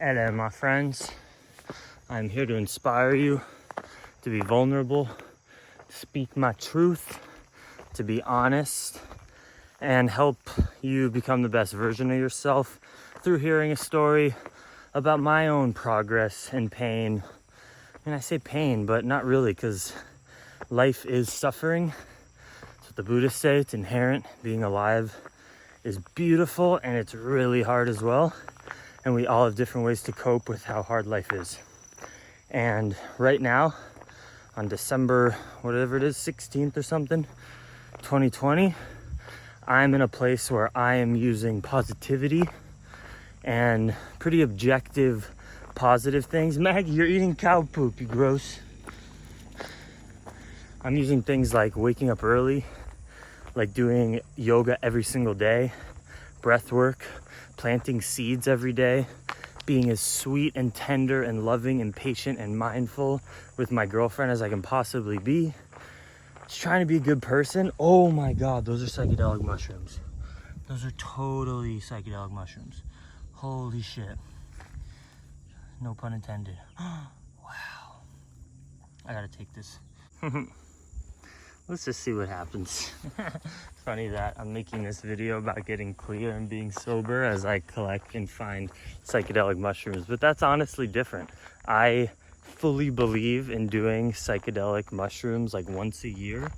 Hello, my friends. I'm here to inspire you to be vulnerable, to speak my truth, to be honest, and help you become the best version of yourself through hearing a story about my own progress and pain. And I say pain, but not really, because life is suffering. That's what the Buddhists say. It's inherent. Being alive is beautiful, and it's really hard as well. And we all have different ways to cope with how hard life is. And right now, on December, whatever it is, 16th or something, 2020, I'm in a place where I am using positivity and pretty objective, positive things. Maggie, you're eating cow poop, you gross. I'm using things like waking up early, like doing yoga every single day, breath work, planting seeds every day, being as sweet and tender and loving and patient and mindful with my girlfriend as I can possibly be. Just trying to be a good person. Oh my God, those are psychedelic mushrooms. Those are totally psychedelic mushrooms. Holy shit. No pun intended. Wow. I gotta take this. Let's just see what happens. It's funny that I'm making this video about getting clear and being sober as I collect and find psychedelic mushrooms, but that's honestly different. I fully believe in doing psychedelic mushrooms like once a year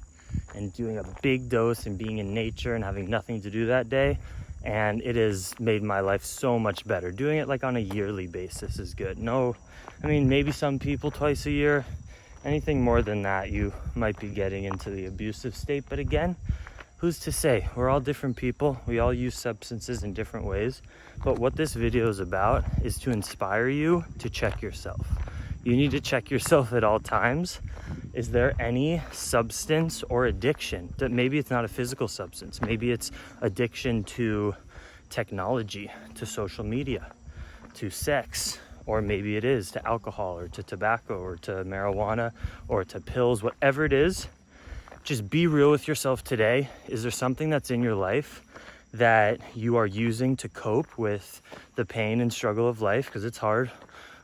and doing a big dose and being in nature and having nothing to do that day. And it has made my life so much better. Doing it like on a yearly basis is good. No, I mean, maybe some people twice a year. Anything more than that, you might be getting into the abusive state. But again, who's to say? We're all different people. We all use substances in different ways. But what this video is about is to inspire you to check yourself. You need to check yourself at all times. Is there any substance or addiction that maybe it's not a physical substance? Maybe it's addiction to technology, to social media, to sex, or maybe it is to alcohol or to tobacco or to marijuana or to pills, whatever it is. Just be real with yourself today. Is there something that's in your life that you are using to cope with the pain and struggle of life? Because it's hard.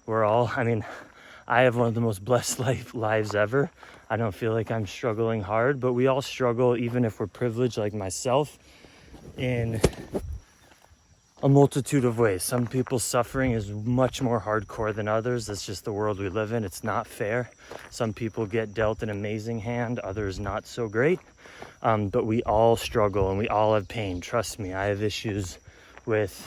I have one of the most blessed lives ever. I don't feel like I'm struggling hard, but we all struggle, even if we're privileged like myself, in a multitude of ways. Some people's suffering is much more hardcore than others. That's just the world we live in. It's not fair. Some people get dealt an amazing hand, others not so great. But we all struggle and we all have pain. Trust me, I have issues with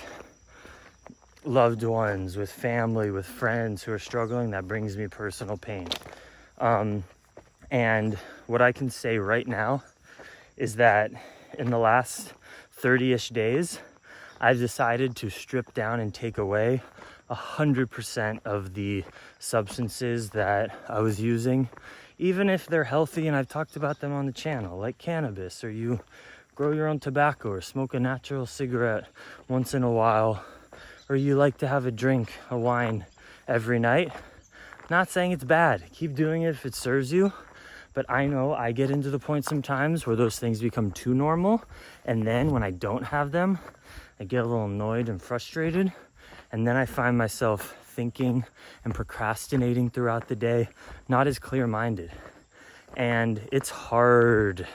loved ones, with family, with friends who are struggling. That brings me personal pain. And what I can say right now is that in the last 30-ish days, I've decided to strip down and take away 100% of the substances that I was using, even if they're healthy and I've talked about them on the channel, like cannabis, or you grow your own tobacco or smoke a natural cigarette once in a while, or you like to have a drink, a wine every night. Not saying it's bad. Keep doing it if it serves you. But I know I get into the point sometimes where those things become too normal. And then when I don't have them, I get a little annoyed and frustrated. And then I find myself thinking and procrastinating throughout the day, not as clear-minded. And it's hard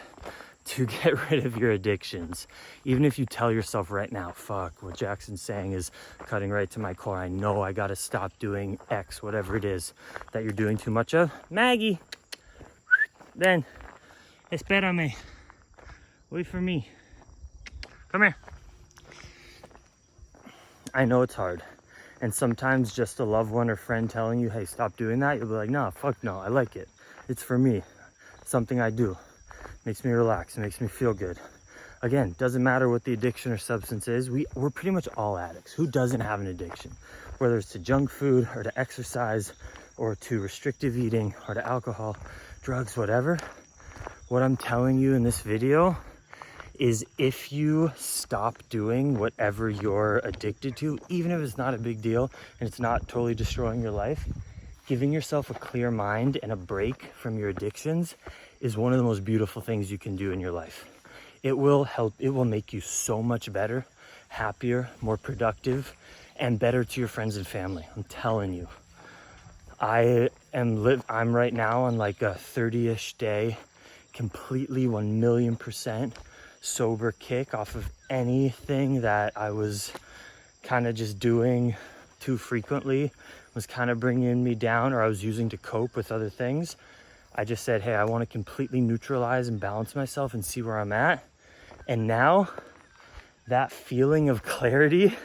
to get rid of your addictions. Even if you tell yourself right now, fuck, what Jackson's saying is cutting right to my core. I know I gotta stop doing X, whatever it is that you're doing too much of. Maggie, then, espérame. Wait for me. Come here. I know it's hard. And sometimes just a loved one or friend telling you, hey, stop doing that, you'll be like, no, fuck no, I like it. It's for me. Something I do. Makes me relax, it makes me feel good. Again, doesn't matter what the addiction or substance is, we're pretty much all addicts. Who doesn't have an addiction? Whether it's to junk food or to exercise or to restrictive eating or to alcohol, drugs, whatever. What I'm telling you in this video is if you stop doing whatever you're addicted to, even if it's not a big deal and it's not totally destroying your life, giving yourself a clear mind and a break from your addictions is one of the most beautiful things you can do in your life. It will help, it will make you so much better, happier, more productive, and better to your friends and family. I'm telling you. I'm right now on like a 30-ish day, completely 1,000,000% sober kick off of anything that I was kind of just doing too frequently, was kind of bringing me down, or I was using to cope with other things. I just said, hey, I want to completely neutralize and balance myself and see where I'm at. And now that feeling of clarity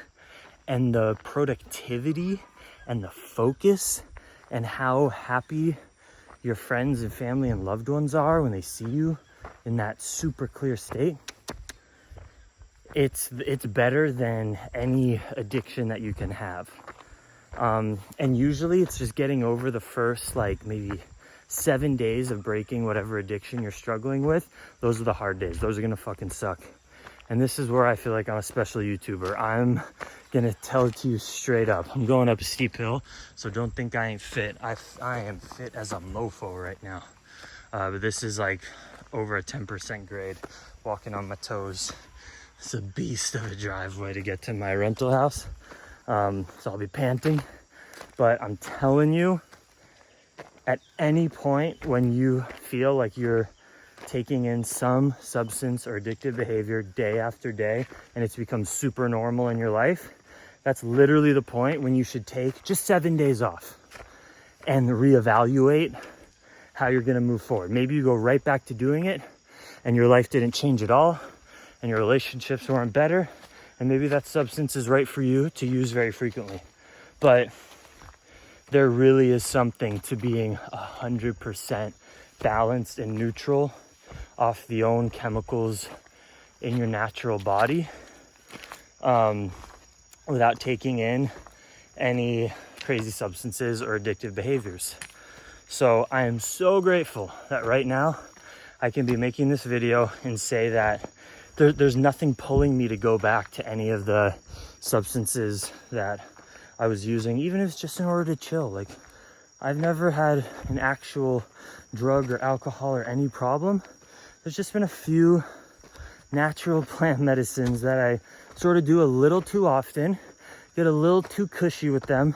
and the productivity and the focus and how happy your friends and family and loved ones are when they see you in that super clear state, it's better than any addiction that you can have. And usually it's just getting over the first like maybe 7 days of breaking whatever addiction you're struggling with. Those are the hard days. Those are gonna fucking suck. And this is where I feel like I'm a special YouTuber. I'm gonna tell it to you straight up. I'm going up a steep hill, so don't think I ain't fit. I am fit as a mofo right now. But this is like over a 10% grade, walking on my toes. It's a beast of a driveway to get to my rental house. So I'll be panting, but I'm telling you, at any point when you feel like you're taking in some substance or addictive behavior day after day, and it's become super normal in your life, that's literally the point when you should take just 7 days off and reevaluate how you're gonna move forward. Maybe you go right back to doing it and your life didn't change at all and your relationships weren't better, and maybe that substance is right for you to use very frequently. But there really is something to being 100% balanced and neutral off the own chemicals in your natural body, without taking in any crazy substances or addictive behaviors. So I am so grateful that right now I can be making this video and say that there's nothing pulling me to go back to any of the substances that I was using, even if it's just in order to chill. Like, I've never had an actual drug or alcohol or any problem. There's just been a few natural plant medicines that I sort of do a little too often, get a little too cushy with them.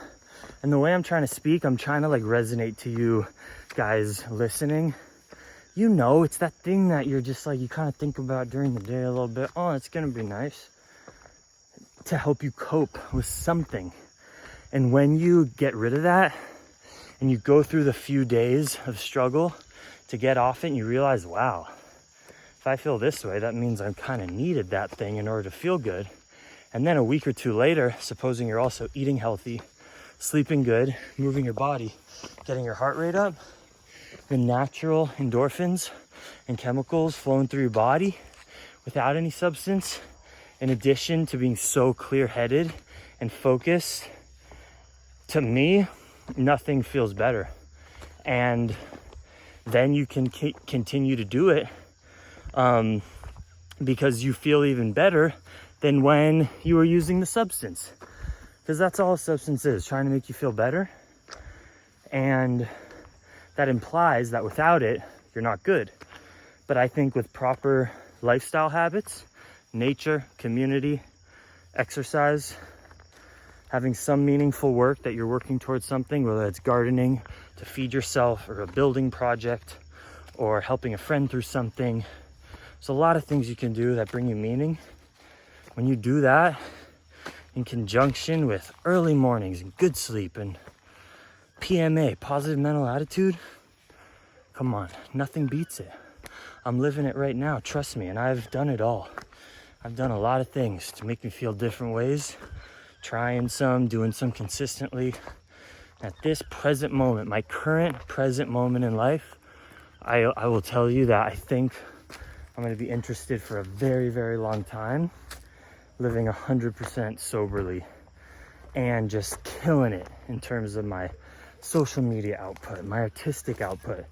And the way I'm trying to speak, I'm trying to like resonate to you guys listening. You know, it's that thing that you're just like, you kind of think about during the day a little bit. Oh, it's gonna be nice to help you cope with something. And when you get rid of that and you go through the few days of struggle to get off it, and you realize, wow, if I feel this way, that means I kind of needed that thing in order to feel good. And then a week or two later, supposing you're also eating healthy, sleeping good, moving your body, getting your heart rate up, the natural endorphins and chemicals flowing through your body without any substance, in addition to being so clear-headed and focused, to me, nothing feels better. And then you can continue to do it because you feel even better than when you were using the substance. Because that's all a substance is, trying to make you feel better. And that implies that without it, you're not good. But I think with proper lifestyle habits, nature, community, exercise, having some meaningful work that you're working towards something, whether it's gardening to feed yourself or a building project or helping a friend through something. There's a lot of things you can do that bring you meaning. When you do that in conjunction with early mornings and good sleep and PMA, positive mental attitude, come on, nothing beats it. I'm living it right now, trust me, and I've done it all. I've done a lot of things to make me feel different ways, trying some, doing some consistently. At this present moment, my current present moment in life, I will tell you that I think I'm going to be interested for a very, very long time, living 100% soberly and just killing it in terms of my social media output, my artistic output,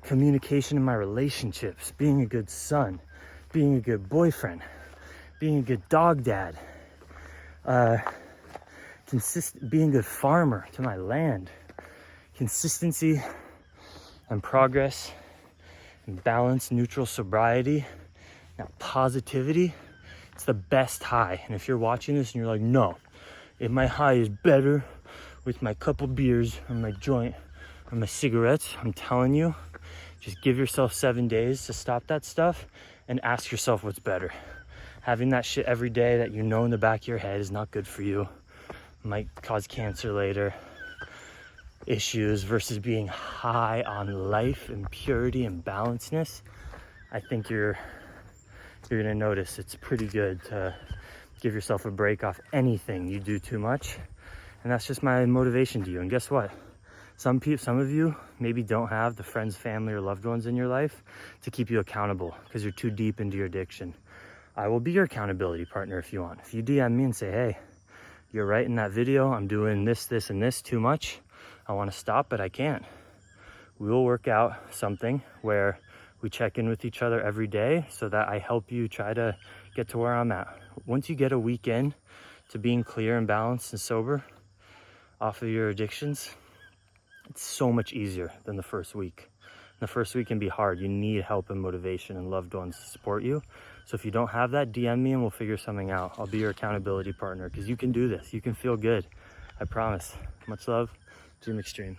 communication in my relationships, being a good son, being a good boyfriend, being a good dog dad, being a good farmer to my land. Consistency and progress and balance, neutral sobriety, now positivity, it's the best high. And if you're watching this and you're like, no, If my high is better with my couple beers or my joint or my cigarettes, I'm telling you, just give yourself 7 days to stop that stuff and ask yourself what's better. Having that shit every day that you know in the back of your head is not good for you. Might cause cancer later, issues, versus being high on life and purity and balancedness. I think you're gonna notice it's pretty good to give yourself a break off anything you do too much. And that's just my motivation to you. And guess what? Some of you maybe don't have the friends, family, or loved ones in your life to keep you accountable because you're too deep into your addiction. I will be your accountability partner if you want. If you DM me and say, hey, you're right in that video, I'm doing this, this, and this too much. I want to stop, but I can't. We will work out something where we check in with each other every day so that I help you try to get to where I'm at. Once you get a week in to being clear and balanced and sober off of your addictions, it's so much easier than the first week. The first week can be hard. You need help and motivation and loved ones to support you. So if you don't have that, DM me and we'll figure something out. I'll be your accountability partner because you can do this. You can feel good. I promise. Much love, Dream Extreme.